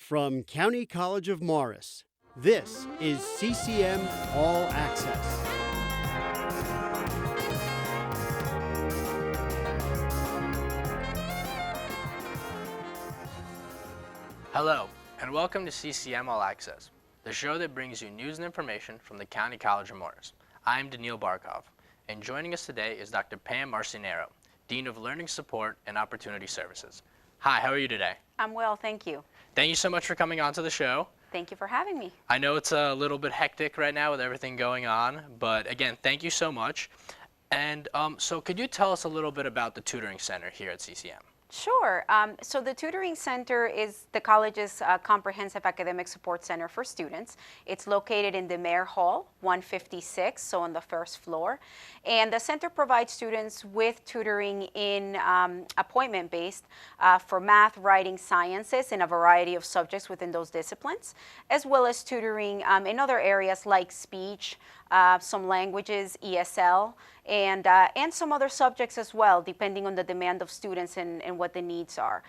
From County College of Morris, this is CCM All Access. Hello, and welcome to CCM All Access, the show that brings you news and information from the County College of Morris. I'm Daniil Barkov, and joining us today is Dr. Pam Marcenaro, Dean of Learning Support and Opportunity Services. Hi, how are you today? I'm well, thank you. Thank you so much for coming on to the show. Thank you for having me. I know it's a little bit hectic right now with everything going on, but again, thank you so much. And so could you tell us a little bit about the Tutoring Center here at CCM? Sure. So the Tutoring Center is the college's comprehensive academic support center for students. It's located in the Mayor Hall, 156, so on the first floor. And the center provides students with tutoring in appointment-based for math, writing, sciences, in a variety of subjects within those disciplines, as well as tutoring in other areas like speech, some languages, ESL, and some other subjects as well, depending on the demand of students and what the needs are.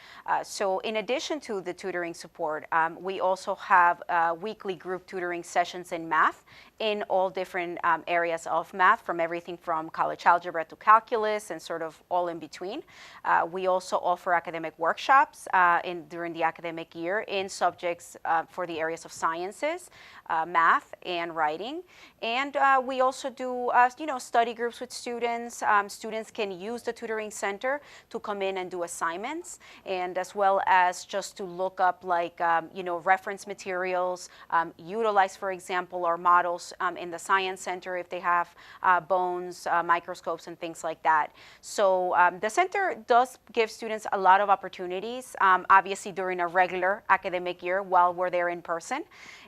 So in addition to the tutoring support, we also have weekly group tutoring sessions in math in all different areas of math, from everything from college algebra to calculus and sort of all in between. We also offer academic workshops during the academic year in subjects for the areas of sciences, math, and writing. And we also do study groups with students. Students can use the Tutoring Center to come in and do assignments, and as well as just to look up reference materials, utilize, for example, our models in the Science Center if they have bones, microscopes, and things like that. So the center does give students a lot of opportunities, obviously during a regular academic year while we're there in person,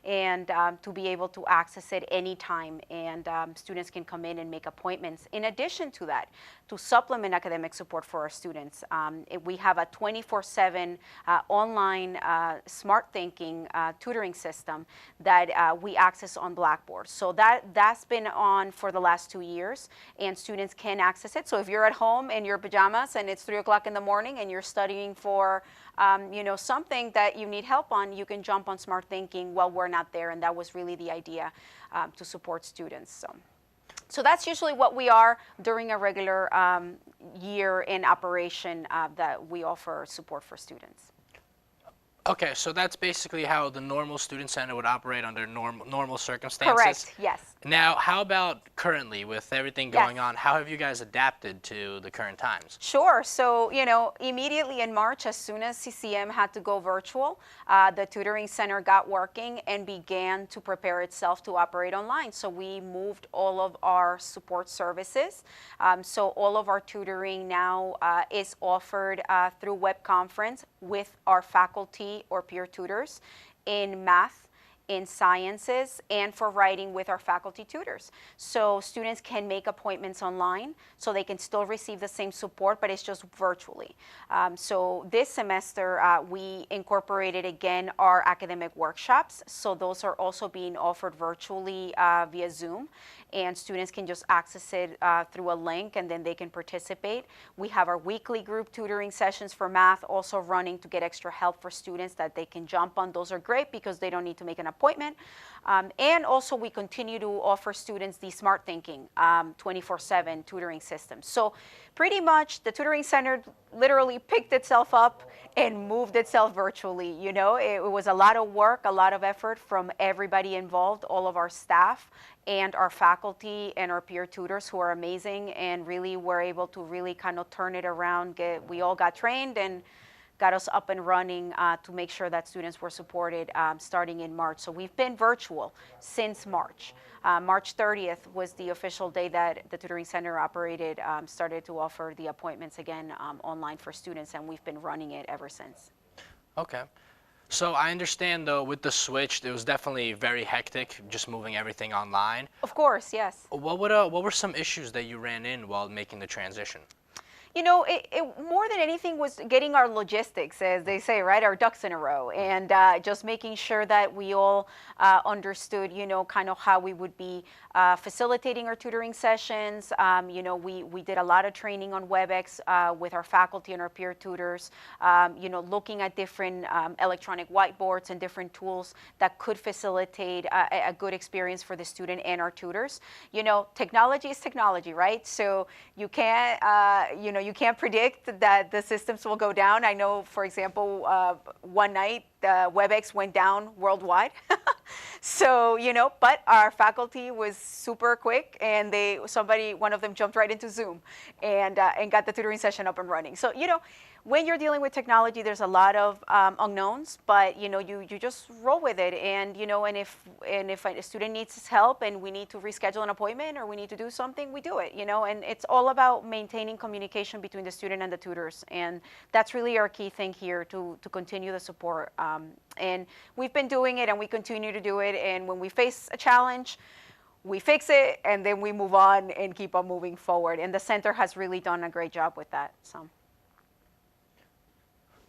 and to be able to access it anytime, and students can come in and make appointments. In addition to that, to supplement academic support for our students, we have a 24/7 online smart thinking tutoring system that we access on Blackboard. So that's been on for the last 2 years, and students can access it. So if you're at home in your pajamas and it's 3 o'clock in the morning and you're studying for something that you need help on, you can jump on Smart Thinking while we're not there, and that was really the idea to support students. So that's usually what we are during a regular year in operation that we offer support for students. Okay, so that's basically how the normal student center would operate under normal circumstances? Correct, yes. Now, how about currently with everything going on? How have you guys adapted to the current times? Sure. So, immediately in March, as soon as CCM had to go virtual, the Tutoring Center got working and began to prepare itself to operate online. So we moved all of our support services. So all of our tutoring now is offered through web conference with our faculty or peer tutors in math, in sciences, and for writing with our faculty tutors. So students can make appointments online, so they can still receive the same support, but it's just virtually. So this semester, we incorporated again our academic workshops. So those are also being offered virtually via Zoom, and students can just access it through a link, and then they can participate. We have our weekly group tutoring sessions for math also running to get extra help for students that they can jump on. Those are great because they don't need to make an appointment. And also we continue to offer students the Smart Thinking 24/7 tutoring system. So pretty much the Tutoring Center literally picked itself up and moved itself virtually. It was a lot of work, a lot of effort from everybody involved, all of our staff and our faculty and our peer tutors, who are amazing and really were able to really kind of turn it around. We all got trained and got us up and running to make sure that students were supported starting in March. So we've been virtual since March. March 30th was the official day that the Tutoring Center started to offer the appointments again online for students, and we've been running it ever since. Okay. So I understand, though, with the switch, it was definitely very hectic, just moving everything online. Of course, yes. What were some issues that you ran in while making the transition? You know, more than anything was getting our logistics, as they say, right, our ducks in a row, and just making sure that we all understood, you know, kind of how we would be facilitating our tutoring sessions. You know, we did a lot of training on WebEx with our faculty and our peer tutors, you know, looking at different electronic whiteboards and different tools that could facilitate a good experience for the student and our tutors. You know, technology is technology, right? So you can't, you know, you can't predict that the systems will go down. I know, for example, one night WebEx went down worldwide. So, you know, but our faculty was super quick, and one of them jumped right into Zoom and got the tutoring session up and running. So, you know, when you're dealing with technology, there's a lot of unknowns, but you know, you just roll with it. And you know, and if a student needs help and we need to reschedule an appointment or we need to do something, we do it. You know, and it's all about maintaining communication between the student and the tutors, and that's really our key thing here to continue the support. And we've been doing it, and we continue to do it. And when we face a challenge, we fix it, and then we move on and keep on moving forward. And the center has really done a great job with that. So.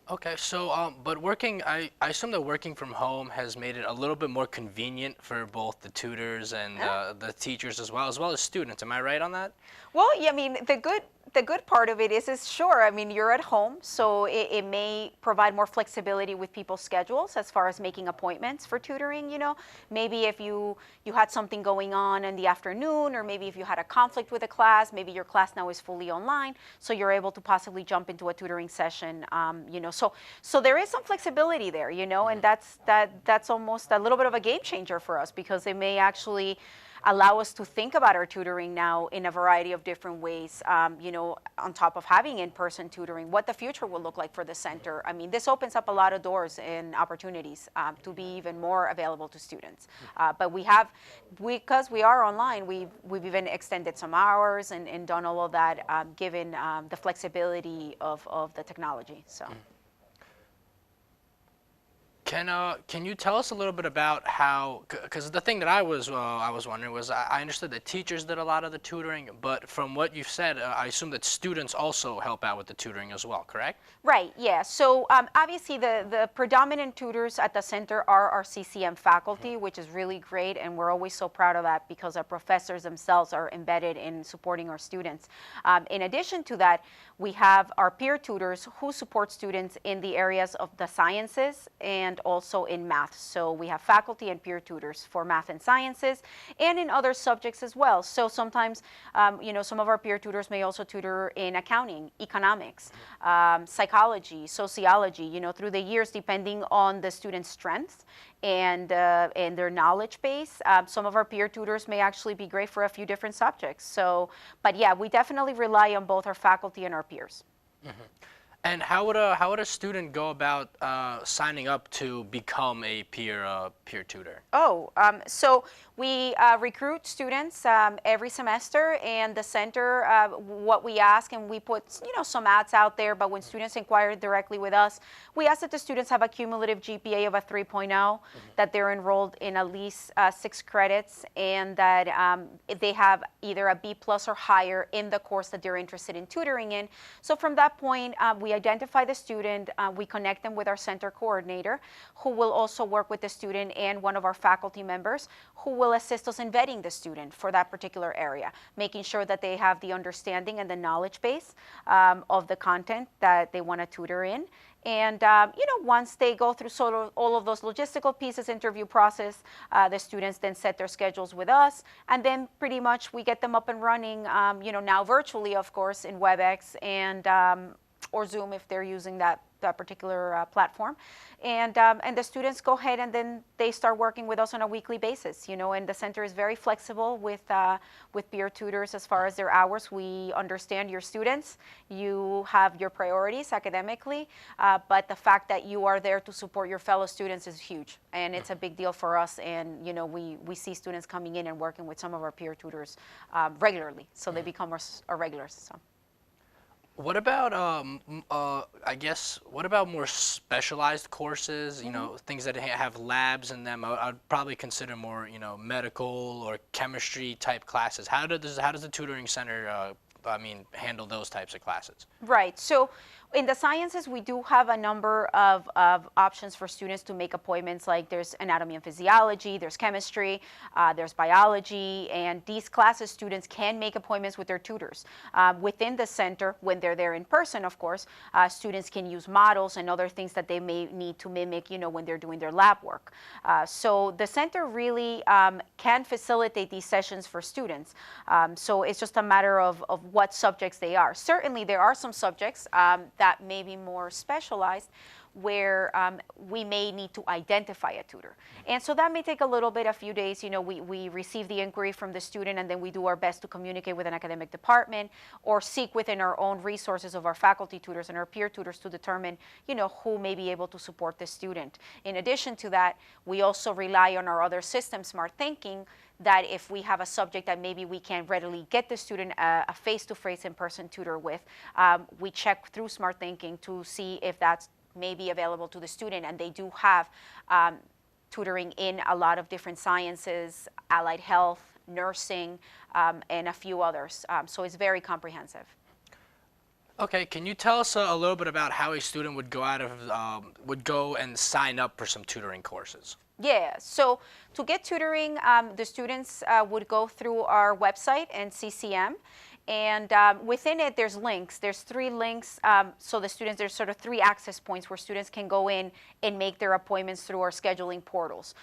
Okay, so but I assume that working from home has made it a little bit more convenient for both the tutors and the teachers as well as students. Am I right on that? Well, yeah, I mean, the good part of it is sure, I mean, you're at home, so it may provide more flexibility with people's schedules as far as making appointments for tutoring, you know. Maybe if you had something going on in the afternoon, or maybe if you had a conflict with a class, maybe your class now is fully online, so you're able to possibly jump into a tutoring session, you know. So there is some flexibility there, you know, and that's almost a little bit of a game changer for us, because it may actually allow us to think about our tutoring now in a variety of different ways, you know, on top of having in-person tutoring, what the future will look like for the center. I mean, this opens up a lot of doors and opportunities to be even more available to students. But because we are online, we've even extended some hours and done all of that, given the flexibility of the technology, so. Can you tell us a little bit about how? Because the thing that I was wondering was, I understood that teachers did a lot of the tutoring, but from what you've said, I assume that students also help out with the tutoring as well, correct? Right, yeah. So obviously the predominant tutors at the center are our CCM faculty, which is really great, and we're always so proud of that because our professors themselves are embedded in supporting our students. In addition to that, we have our peer tutors who support students in the areas of the sciences and also in math. So we have faculty and peer tutors for math and sciences, and in other subjects as well. So sometimes, you know, some of our peer tutors may also tutor in accounting, economics, psychology, sociology, you know, through the years, depending on the student's strengths and their knowledge base. Some of our peer tutors may actually be great for a few different subjects. So, but yeah, we definitely rely on both our faculty and our peers. Mm-hmm. And how would a student go about signing up to become a peer tutor? Oh, so we recruit students every semester, and the center, what we ask, and we put, you know, some ads out there, but when students inquire directly with us, we ask that the students have a cumulative GPA of a 3.0, that they're enrolled in at least 6 credits, and that they have either a B+ or higher in the course that they're interested in tutoring in. So from that point, we identify the student, we connect them with our center coordinator, who will also work with the student and one of our faculty members, who will assist us in vetting the student for that particular area, making sure that they have the understanding and the knowledge base of the content that they want to tutor in. And you know, once they go through sort of all of those logistical pieces, interview process, the students then set their schedules with us, and then pretty much we get them up and running, you know, now virtually, of course, in WebEx and or Zoom if they're using that particular platform, and the students go ahead and then they start working with us on a weekly basis, you know. And the center is very flexible with peer tutors as far as their hours. We understand your students, you have your priorities academically, but the fact that you are there to support your fellow students is huge, and it's a big deal for us. And you know, we see students coming in and working with some of our peer tutors regularly, so they become our regulars. So. What about, I guess, what about more specialized courses, you know, things that have labs in them? I'd probably consider more, you know, medical or chemistry type classes. How does the tutoring center handle those types of classes? Right. So in the sciences, we do have a number of options for students to make appointments. Like there's anatomy and physiology, there's chemistry, there's biology, and these classes students can make appointments with their tutors. Within the center, when they're there in person, of course, students can use models and other things that they may need to mimic, when they're doing their lab work. So the center really can facilitate these sessions for students. So it's just a matter of what subjects they are. Certainly, there are some subjects that may be more specialized where we may need to identify a tutor. And so that may take a few days. We receive the inquiry from the student, and then we do our best to communicate with an academic department or seek within our own resources of our faculty tutors and our peer tutors to determine, who may be able to support the student. In addition to that, we also rely on our other system, Smart Thinking, that if we have a subject that maybe we can't readily get the student a face-to-face in-person tutor with, we check through Smart Thinking to see if that's maybe available to the student, and they do have tutoring in a lot of different sciences, allied health, nursing, and a few others. So it's very comprehensive. Okay, can you tell us a little bit about how a student would go and sign up for some tutoring courses? Yeah, so to get tutoring, the students would go through our website and CCM, and within it there's links. There's 3 links, so there's sort of 3 access points where students can go in and make their appointments through our scheduling portals.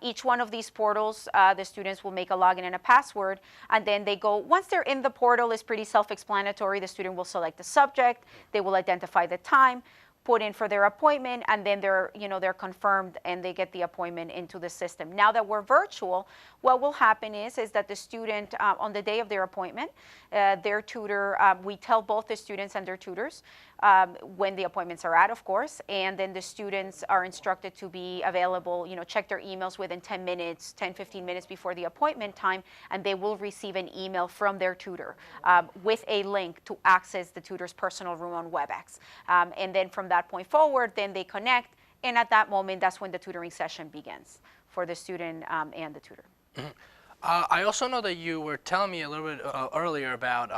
Each one of these portals, the students will make a login and a password, and then once they're in the portal, it's pretty self-explanatory. The student will select the subject, they will identify the time, put in for their appointment, and then they're confirmed and they get the appointment into the system. Now that we're virtual, what will happen is that the student, on the day of their appointment, their tutor, we tell both the students and their tutors when the appointments are at, of course, and then the students are instructed to be available, check their emails within 10 minutes, 10, 15 minutes before the appointment time, and they will receive an email from their tutor with a link to access the tutor's personal room on WebEx. And then from that point forward, then they connect, and at that moment, that's when the tutoring session begins for the student and the tutor. Mm-hmm. I also know that you were telling me a little bit earlier about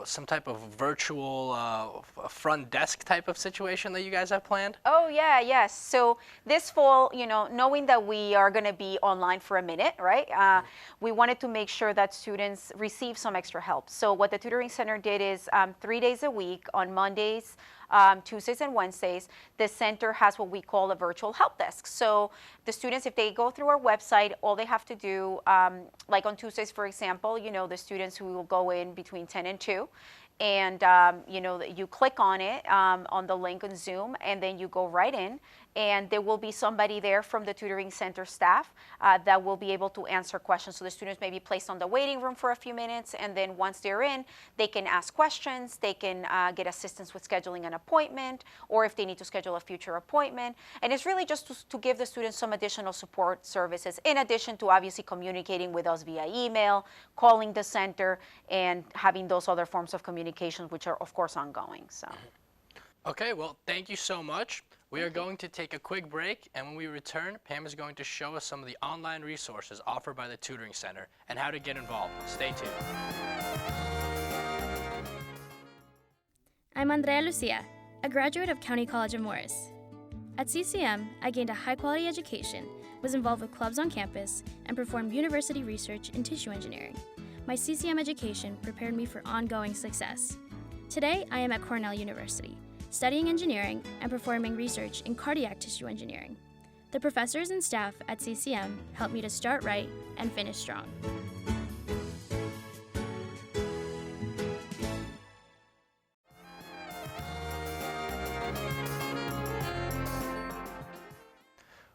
some type of virtual front desk type of situation that you guys have planned. Oh yeah, yes. So this fall, knowing that we are going to be online for a minute, right? We wanted to make sure that students receive some extra help. So what the Tutoring Center did is 3 days a week on Mondays, Tuesdays and Wednesdays, the center has what we call a virtual help desk. So the students, if they go through our website, all they have to do, like on Tuesdays, for example, the students who will go in between 10 and 2, and you click on it, on the link on Zoom, and then you go right in, and there will be somebody there from the Tutoring Center staff that will be able to answer questions. So the students may be placed on the waiting room for a few minutes, and then once they're in, they can ask questions, they can get assistance with scheduling an appointment, or if they need to schedule a future appointment. And it's really just to give the students some additional support services, in addition to obviously communicating with us via email, calling the center, and having those other forms of communication, which are, of course, ongoing. So. Okay, well, thank you so much. We are going to take a quick break, and when we return, Pam is going to show us some of the online resources offered by the Tutoring Center and how to get involved. Stay tuned. I'm Andrea Lucia, a graduate of County College of Morris. At CCM, I gained a high-quality education, was involved with clubs on campus, and performed university research in tissue engineering. My CCM education prepared me for ongoing success. Today, I am at Cornell University, studying engineering and performing research in cardiac tissue engineering. The professors and staff at CCM helped me to start right and finish strong.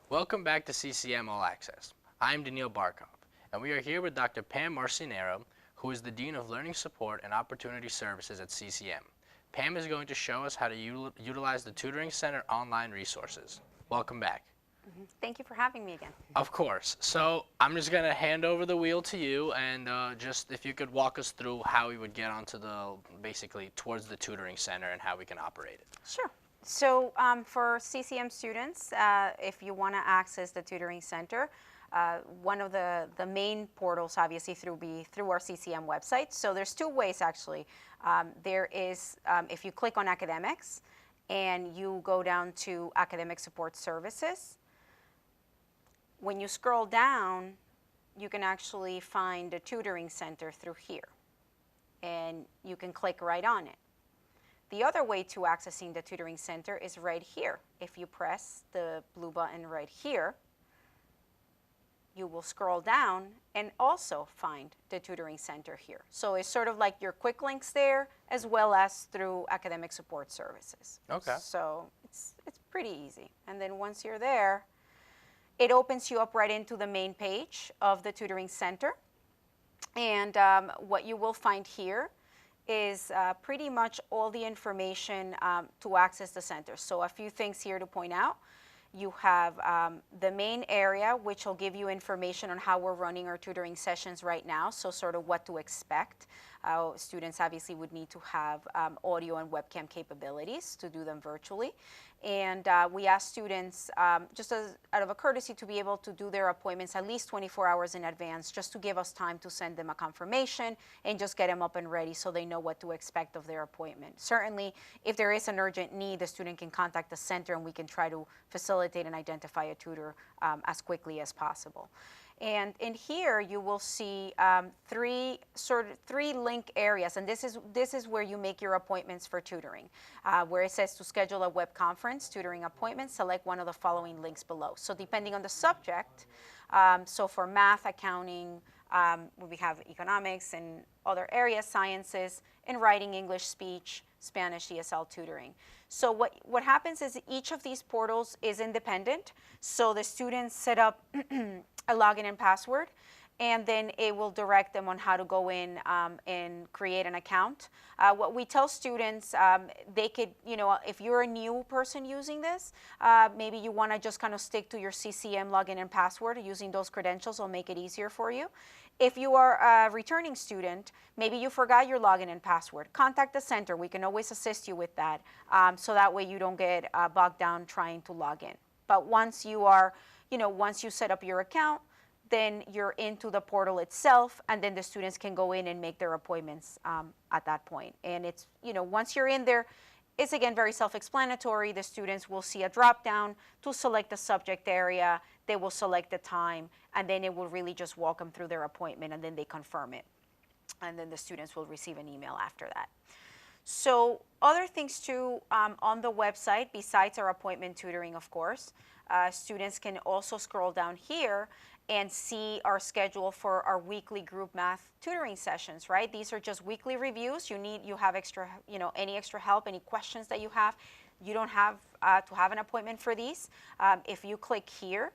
Welcome back to CCM All Access. I'm Daniil Barkov, and we are here with Dr. Pam Marcenaro, who is the Dean of Learning Support and Opportunity Services at CCM. Pam is going to show us how to utilize the Tutoring Center online resources. Welcome back. Thank you for having me again. Of course. So I'm just going to hand over the wheel to you, and just if you could walk us through how we would get onto basically towards the Tutoring Center and how we can operate it. Sure. So for CCM students, if you want to access the Tutoring Center, One of the main portals obviously through our CCM website. So there's two ways actually. There is, if you click on academics and you go down to academic support services, when you scroll down, you can actually find the tutoring center through here, and you can click right on it. The other way to accessing the tutoring center is right here. If you press the blue button right here, you will scroll down and also find the tutoring center here. So it's sort of like your quick links there, as well as through academic support services. Okay. So it's pretty easy. And then once you're there, it opens you up right into the main page of the tutoring center. And what you will find here is pretty much all the information to access the center. So a few things here to point out. You have the main area, which will give you information on how we're running our tutoring sessions right now, so sort of what to expect. Students obviously would need to have audio and webcam capabilities to do them virtually. And we ask students, just out of a courtesy, to be able to do their appointments at least 24 hours in advance, just to give us time to send them a confirmation and just get them up and ready so they know what to expect of their appointment. Certainly, if there is an urgent need, the student can contact the center and we can try to facilitate and identify a tutor as quickly as possible. And in here, you will see three link areas, and this is where you make your appointments for tutoring. Where it says to schedule a web conference, tutoring appointment, select one of the following links below. So depending on the subject, so for math, accounting, we have economics and other areas, sciences, and writing, English, speech, Spanish, ESL tutoring. So what happens is each of these portals is independent. So the students set up a login and password, and then it will direct them on how to go in and create an account. What we tell students, they could, if you're a new person using this, maybe you want to just kind of stick to your CCM login and password. Using those credentials will make it easier for you. If you are a returning student, maybe you forgot your login and password, contact the center. We can always assist you with that, so that way you don't get bogged down trying to log in. But once you are, once you set up your account, then you're into the portal itself, and then the students can go in and make their appointments at that point. And it's, once you're in there, it's again very self-explanatory. The students will see a drop-down to select the subject area. They will select the time, and then it will really just walk them through their appointment, and then they confirm it. And then the students will receive an email after that. So other things too, on the website, besides our appointment tutoring, of course, students can also scroll down here and see our schedule for our weekly group math tutoring sessions, right? These are just weekly reviews. You have extra, any extra help, any questions that you have, you don't have to have an appointment for these. If you click here,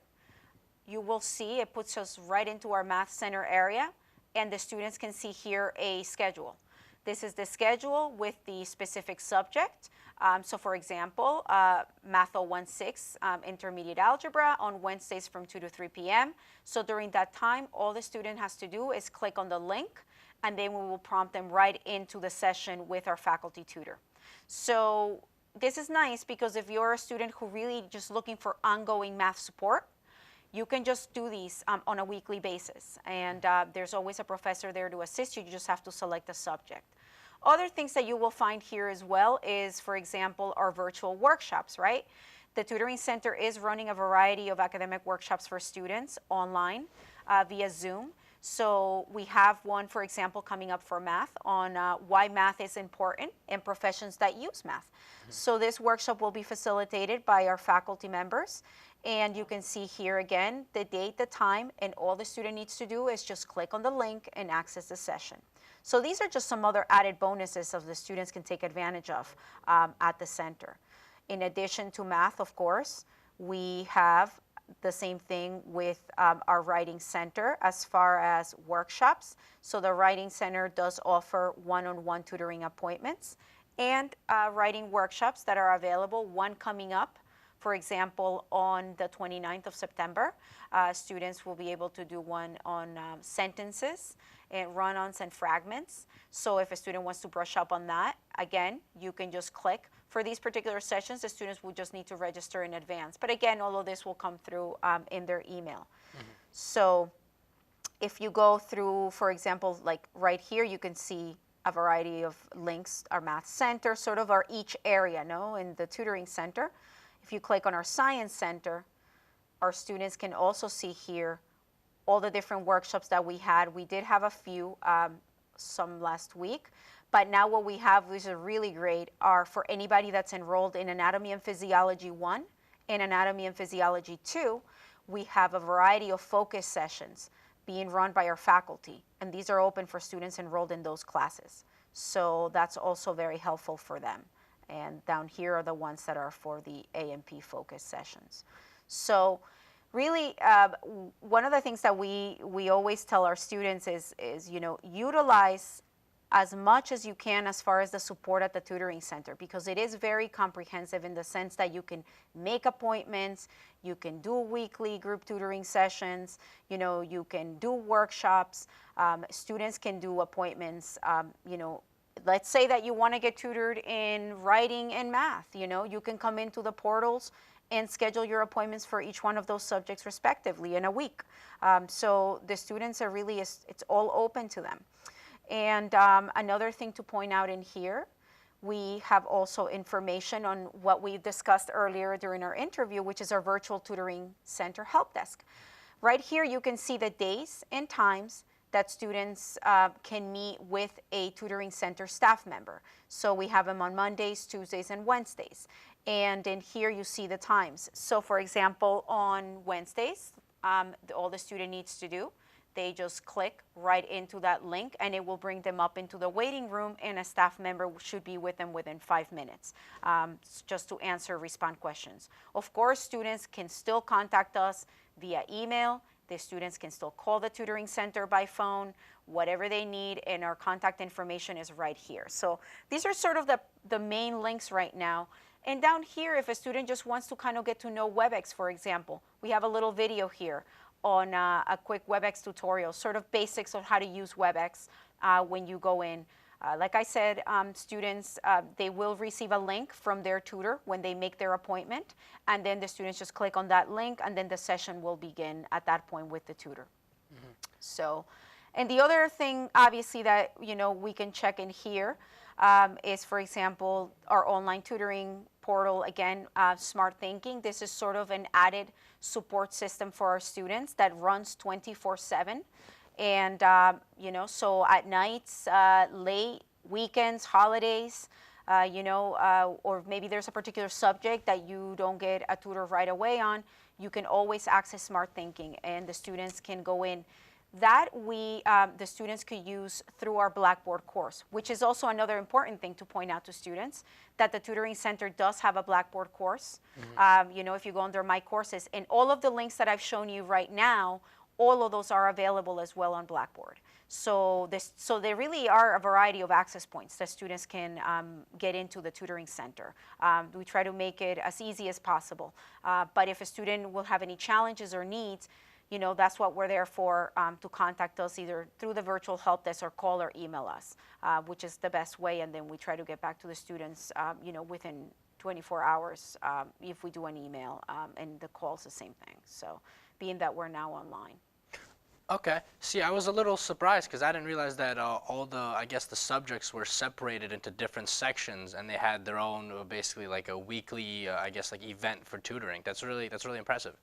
you will see it puts us right into our math center area, and the students can see here a schedule. This is the schedule with the specific subject. So for example, Math 016, Intermediate Algebra on Wednesdays from 2 to 3 p.m. So during that time, all the student has to do is click on the link, and then we will prompt them right into the session with our faculty tutor. So this is nice because if you're a student who really just looking for ongoing math support, you can just do these on a weekly basis. And there's always a professor there to assist you. You just have to select a subject. Other things that you will find here as well is, for example, our virtual workshops, right? The Tutoring Center is running a variety of academic workshops for students online via Zoom. So we have one, for example, coming up for math on why math is important in professions that use math. So this workshop will be facilitated by our faculty members. And you can see here again the date, the time, and all the student needs to do is just click on the link and access the session. So these are just some other added bonuses that the students can take advantage of at the center. In addition to math, of course, we have the same thing with our Writing Center as far as workshops. So the Writing Center does offer one-on-one tutoring appointments and writing workshops that are available, one coming up. For example, on the 29th of September, students will be able to do one on sentences and run-ons and fragments. So if a student wants to brush up on that, again, you can just click. For these particular sessions, the students will just need to register in advance. But again, all of this will come through in their email. So if you go through, for example, like right here, you can see a variety of links. Our math center, sort of our each area, no, in the tutoring center. If you click on our science center, our students can also see here all the different workshops that we had. We did have a few, some last week, but now what we have, which is really great, are for anybody that's enrolled in Anatomy and Physiology 1 and Anatomy and Physiology 2, we have a variety of focus sessions being run by our faculty, and these are open for students enrolled in those classes. So that's also very helpful for them. And down here are the ones that are for the A&P focus sessions. So really, one of the things that we always tell our students is utilize as much as you can as far as the support at the tutoring center, because it is very comprehensive in the sense that you can make appointments, you can do weekly group tutoring sessions, you can do workshops, students can do appointments, let's say that you want to get tutored in writing and math, you can come into the portals and schedule your appointments for each one of those subjects respectively in a week. So the students are really, it's all open to them. And another thing to point out in here, we have also information on what we discussed earlier during our interview, which is our virtual tutoring center help desk. Right here, you can see the days and times that students can meet with a tutoring center staff member. So we have them on Mondays, Tuesdays, and Wednesdays. And in here, you see the times. So for example, on Wednesdays, all the student needs to do, they just click right into that link and it will bring them up into the waiting room, and a staff member should be with them within 5 minutes just to respond questions. Of course, students can still contact us via email. The students can still call the tutoring center by phone, whatever they need, and our contact information is right here. So these are sort of the main links right now. And down here, if a student just wants to kind of get to know WebEx, for example, we have a little video here on a quick WebEx tutorial, sort of basics of how to use WebEx when you go in. Like I said, students, they will receive a link from their tutor when they make their appointment, and then the students just click on that link, and then the session will begin at that point with the tutor. Mm-hmm. So, and the other thing, obviously, that we can check in here is, for example, our online tutoring portal. Again, Smart Thinking. This is sort of an added support system for our students that runs 24/7. And, so at nights, late, weekends, holidays, or maybe there's a particular subject that you don't get a tutor right away on, you can always access Smart Thinking, and the students can go in. That the students could use through our Blackboard course, which is also another important thing to point out to students, that the Tutoring Center does have a Blackboard course. Mm-hmm. If you go under My Courses, and all of the links that I've shown you right now, all of those are available as well on Blackboard. So there really are a variety of access points that students can get into the Tutoring Center. We try to make it as easy as possible. But if a student will have any challenges or needs, that's what we're there for, to contact us either through the virtual help desk or call or email us, which is the best way. And then we try to get back to the students, within 24 hours if we do an email, and the call's the same thing. So being that we're now online. Okay. See, I was a little surprised because I didn't realize that all the subjects were separated into different sections, and they had their own, basically like a weekly, event for tutoring. That's really impressive.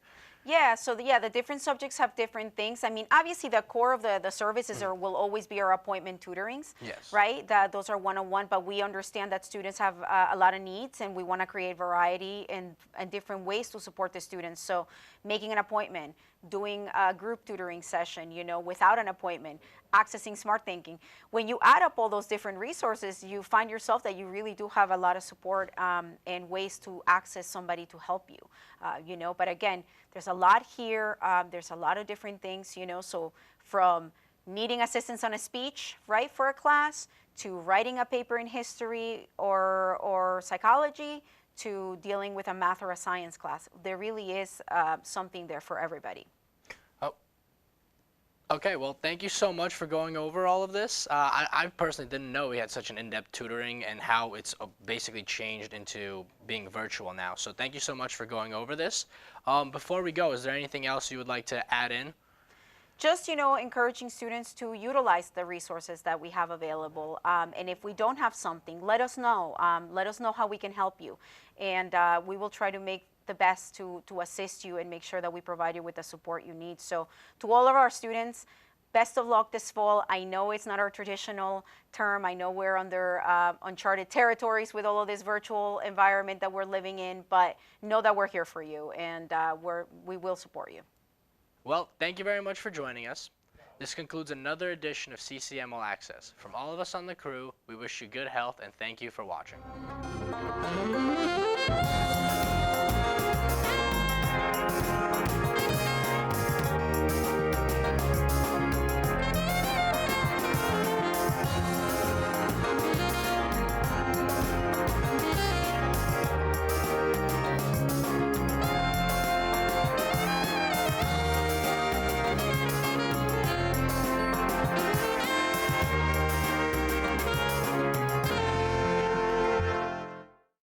Yeah, so the different subjects have different things. I mean, obviously the core of the services will always be our appointment tutorings, yes, right? Those are one-on-one, but we understand that students have a lot of needs, and we want to create variety and different ways to support the students. So making an appointment, doing a group tutoring session, without an appointment, accessing Smart Thinking. When you add up all those different resources, you find yourself that you really do have a lot of support and ways to access somebody to help you, But again, there's a lot here. There's a lot of different things, so from needing assistance on a speech, right, for a class, to writing a paper in history or psychology, to dealing with a math or a science class. There really is something there for everybody. Oh. Okay, well, thank you so much for going over all of this. I personally didn't know we had such an in-depth tutoring and how it's basically changed into being virtual now. So thank you so much for going over this. Before we go, is there anything else you would like to add in? Just, encouraging students to utilize the resources that we have available. And if we don't have something, let us know. Let us know how we can help you. And we will try to make the best to assist you and make sure that we provide you with the support you need. So to all of our students, best of luck this fall. I know it's not our traditional term. I know we're under uncharted territories with all of this virtual environment that we're living in, but know that we're here for you, and we will support you. Well, thank you very much for joining us. This concludes another edition of CCM All Access. From all of us on the crew, we wish you good health and thank you for watching.